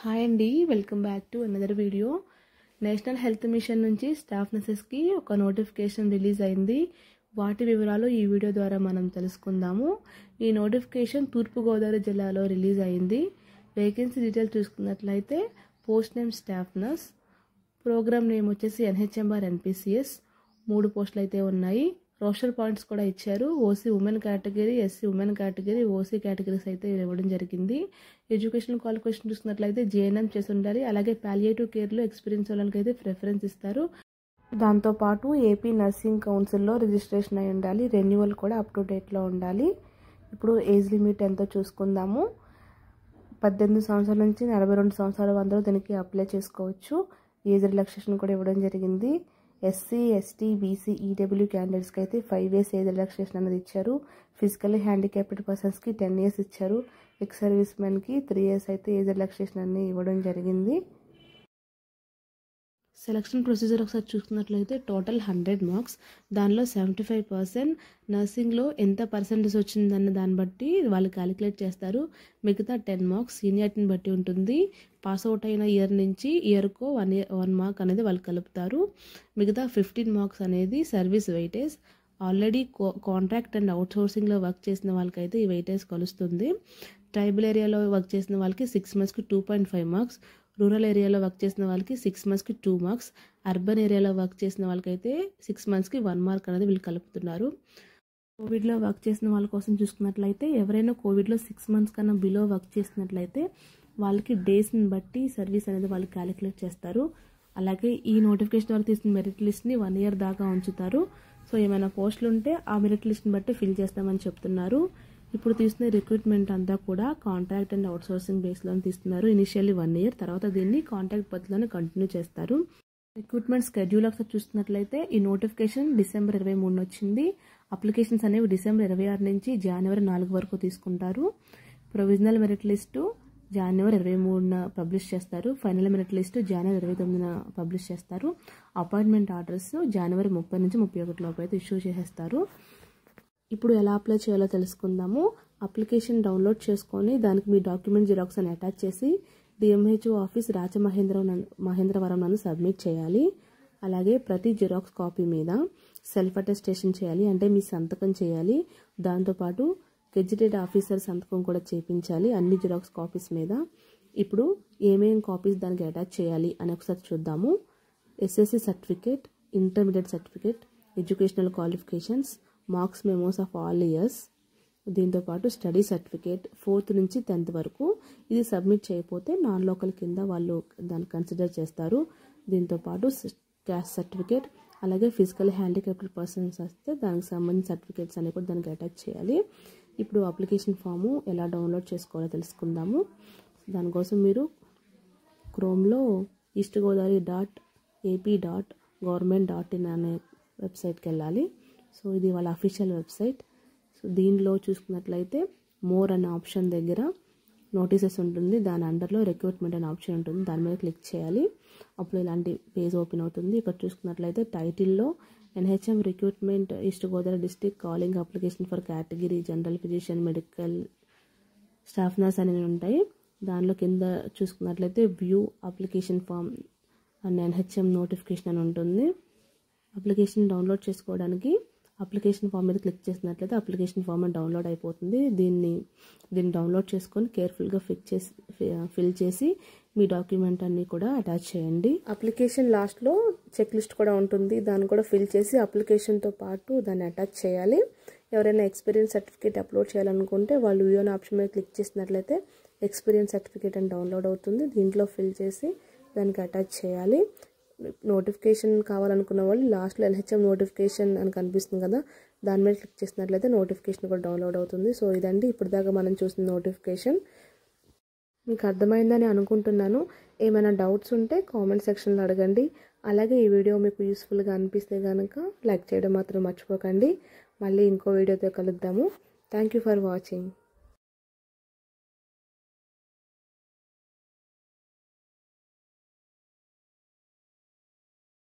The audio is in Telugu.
హాయ్ అండి, welcome back to another video. National health machine నుంచి స్టాఫ్ నర్సెస్కి ఒక నోటిఫికేషన్ రిలీజ్ అయింది. వాటి వివరాలు ఈ వీడియో ద్వారా మనం తెలుసుకుందాము. ఈ నోటిఫికేషన్ తూర్పుగోదావరి జిల్లాలో రిలీజ్ అయింది. వేకెన్సీ డీటెయిల్స్ చూసుకున్నట్లయితే post name staff nurse, program name వచ్చేసి ఎన్హెచ్ఎంఆర్ ఎన్పిసిఎస్. 3 పోస్టులు అయితే ఉన్నాయి. రోస్టర్ పాయింట్స్ కూడా ఇచ్చారు. OC women category, SC women category, OC categories అయితే ఇవ్వడం జరిగింది. ఎడ్యుకేషనల్ క్వాలిఫికేషన్ చూసుకున్నట్లయితే జేఎన్ఎం చేసి ఉండాలి. అలాగే పాలియేటివ్ కేర్లో ఎక్స్పీరియన్స్ వాళ్ళకి అయితే ప్రిఫరెన్స్ ఇస్తారు. దాంతోపాటు ఏపీ నర్సింగ్ కౌన్సిల్లో రిజిస్ట్రేషన్ అయి ఉండాలి. రెన్యువల్ కూడా అప్ టు డేట్లో ఉండాలి. ఇప్పుడు ఏజ్ లిమిట్ ఎంతో చూసుకుందాము. 18 సంవత్సరాల నుంచి 42 సంవత్సరాల అందరూ దీనికి అప్లై చేసుకోవచ్చు. ఏజ్ రిలాక్సేషన్ కూడా ఇవ్వడం జరిగింది. ఎస్సీ, ఎస్టీ, బీసీ, ఈడబ్ల్యూ క్యాండిడేట్స్కి అయితే 5 years ఏజ్ రిలాక్సేషన్ అనేది ఇచ్చారు. ఫిజికల్లీ హ్యాండిక్యాప్డ్ పర్సన్స్కి 10 years ఇచ్చారు. ఎక్స్ సర్వీస్ మెన్కి 3 years అయితే ఏజ్ రిలాక్సేషన్ అనేది ఇవ్వడం జరిగింది. సెలక్షన్ ప్రొసీజర్ ఒకసారి చూసుకున్నట్లయితే టోటల్ 100 మార్క్స్. దానిలో 75% నర్సింగ్లో ఎంత పర్సెంటేజ్ వచ్చిందన్న దాన్ని బట్టి వాళ్ళు క్యాలిక్యులేట్ చేస్తారు. మిగతా 10 మార్క్స్ సీనియారిటీని బట్టి ఉంటుంది. పాస్ అవుట్ అయిన ఇయర్ నుంచి ఇయర్కో 1 మార్క్ అనేది వాళ్ళు కలుపుతారు. మిగతా 15 మార్క్స్ అనేది service weightage. Already contract and అవుట్సోర్సింగ్లో వర్క్ చేసిన వాళ్ళకైతే ఈ వెయిటేజ్ కలుస్తుంది. ట్రైబల్ ఏరియాలో వర్క్ చేసిన వాళ్ళకి 6 monthsకి 2.5 మార్క్స్, రూరల్ ఏరియాలో వర్క్ చేసిన వాళ్ళకి 6 monthsకి 2 marks, అర్బన్ ఏరియాలో వర్క్ చేసిన వాళ్ళకైతే 6 monthsకి 1 mark అనేది వీళ్ళు కలుపుతున్నారు. కోవిడ్లో వర్క్ చేసిన వాళ్ళ కోసం చూసుకున్నట్లయితే ఎవరైనా కోవిడ్లో 6 months కన్నా బిలో వర్క్ చేసినట్లయితే వాళ్ళకి డేస్ని బట్టి సర్వీస్ అనేది వాళ్ళు క్యాలిక్యులేట్ చేస్తారు. అలాగే ఈ నోటిఫికేషన్ ద్వారా తీసిన మెరిట్ లిస్ట్ని 1 year దాకా ఉంచుతారు. సో ఏమైనా పోస్టులు ఉంటే ఆ మెరిట్ లిస్ట్ని బట్టి ఫిల్ చేస్తామని చెప్తున్నారు. ఇప్పుడు తీసుకునే రిక్రూట్మెంట్ అంతా కూడా కాంట్రాక్ట్ అండ్ అవుట్సోర్సింగ్ బేస్లో తీస్తున్నారు. ఇనిషియల్లీ 1 year, తర్వాత దీన్ని కాంట్రాక్ట్ పద్ధతిలోనే కంటిన్యూ చేస్తారు. రిక్రూట్మెంట్ స్కెడ్యూల్ ఒకసారి చూస్తున్నట్లయితే ఈ నోటిఫికేషన్ December 23 వచ్చింది. అప్లికేషన్స్ అనేవి December 26 నుంచి January 4 వరకు తీసుకుంటారు. Provisional merit list January 23 publish చేస్తారు. Final merit list January 29 publish చేస్తారు. అపాయింట్మెంట్ ఆర్డర్స్ January 30 నుంచి 31 లోపు అయితే ఇష్యూ చేసేస్తారు. ఇప్పుడు ఎలా అప్లై చేయాలో తెలుసుకుందాము. అప్లికేషన్ డౌన్లోడ్ చేసుకొని దానికి మీ డాక్యుమెంట్ జిరాక్స్ అని అటాచ్ చేసి డిఎంహెచ్ఓ ఆఫీస్ రాజమహేంద్రవరం నందు సబ్మిట్ చేయాలి. అలాగే ప్రతి జిరాక్స్ కాపీ మీద సెల్ఫ్ అటెస్టేషన్ చేయాలి, అంటే మీ సంతకం చేయాలి. దాంతోపాటు గెజిటెడ్ ఆఫీసర్ సంతకం కూడా చేయించాలి అన్ని జిరాక్స్ కాపీస్ మీద. ఇప్పుడు ఏమేం కాపీస్ దానికి అటాచ్ చేయాలి అని ఒకసారి చూద్దాము. SSC certificate, intermediate certificate, educational qualifications, marks memos of all years, దీంతోపాటు స్టడీ సర్టిఫికేట్ 4th నుంచి 10th వరకు. ఇది సబ్మిట్ చేయకపోతే నాన్ లోకల్ కింద వాళ్ళు దాన్ని కన్సిడర్ చేస్తారు. దీంతోపాటు క్యాస్ట్ సర్టిఫికేట్, అలాగే ఫిజికల్ హ్యాండిక్యాప్డ్ పర్సన్స్ వస్తే దానికి సంబంధించిన సర్టిఫికేట్స్ అనేవి కూడా దానికి అటాచ్ చేయాలి. ఇప్పుడు అప్లికేషన్ ఫాము ఎలా డౌన్లోడ్ చేసుకోవాలో తెలుసుకుందాము. దానికోసం మీరు క్రోమ్లో eastgodavari.ap.government.in అనే వెబ్సైట్కి వెళ్ళాలి. సో ఇది వాళ్ళ అఫీషియల్ వెబ్సైట్. సో దీనిలో చూసుకున్నట్లయితే మోర్ అనే ఆప్షన్ దగ్గర నోటీసెస్ ఉంటుంది. దాని అండర్లో రిక్రూట్మెంట్ అనే ఆప్షన్ ఉంటుంది. దాని మీద క్లిక్ చేయాలి. అప్పుడు ఇలాంటి పేజ్ ఓపెన్ అవుతుంది. ఇక్కడ చూసుకున్నట్లయితే టైటిల్లో NHM recruitment East Godavari district calling application for category general physician medical staff nurse అనేవి ఉంటాయి. దానిలో కింద చూసుకున్నట్లయితే view application form and NHM notification అని ఉంటుంది. అప్లికేషన్ డౌన్లోడ్ చేసుకోవడానికి అప్లికేషన్ ఫామ్ మీద క్లిక్ చేసినట్లయితే అప్లికేషన్ ఫామ్ డౌన్లోడ్ అయిపోతుంది. దీన్ని డౌన్లోడ్ చేసుకొని కేర్ఫుల్గా ఫిల్ చేసి మీ డాక్యుమెంట్ అన్ని కూడా అటాచ్ చేయండి. అప్లికేషన్ లాస్ట్లో చెక్ లిస్ట్ కూడా ఉంటుంది. దాన్ని కూడా ఫిల్ చేసి అప్లికేషన్తో పాటు దాన్ని అటాచ్ చేయాలి. ఎవరైనా ఎక్స్పీరియన్స్ సర్టిఫికేట్ అప్లోడ్ చేయాలనుకుంటే వాళ్ళు వ్యూ అనే ఆప్షన్ మీద క్లిక్ చేసినట్లయితే ఎక్స్పీరియన్స్ సర్టిఫికేట్ అని డౌన్లోడ్ అవుతుంది. దీంట్లో ఫిల్ చేసి దానికి అటాచ్ చేయాలి. నోటిఫికేషన్ కావాలనుకున్న వాళ్ళు లాస్ట్లో ఎన్హెచ్ఎం నోటిఫికేషన్ అని కనిపిస్తుంది కదా, దాని మీద క్లిక్ చేసినట్లయితే నోటిఫికేషన్ కూడా డౌన్లోడ్ అవుతుంది. సో ఇదండి ఇప్పటిదాకా మనం చూసిన నోటిఫికేషన్. మీకు అర్థమైందని అనుకుంటున్నాను. ఏమైనా డౌట్స్ ఉంటే కామెంట్ సెక్షన్లో అడగండి. అలాగే ఈ వీడియో మీకు యూస్ఫుల్గా అనిపిస్తే కనుక లైక్ చేయడం మాత్రం మర్చిపోకండి. మళ్ళీ ఇంకో వీడియోతో కలుద్దాము. Thank you for watching.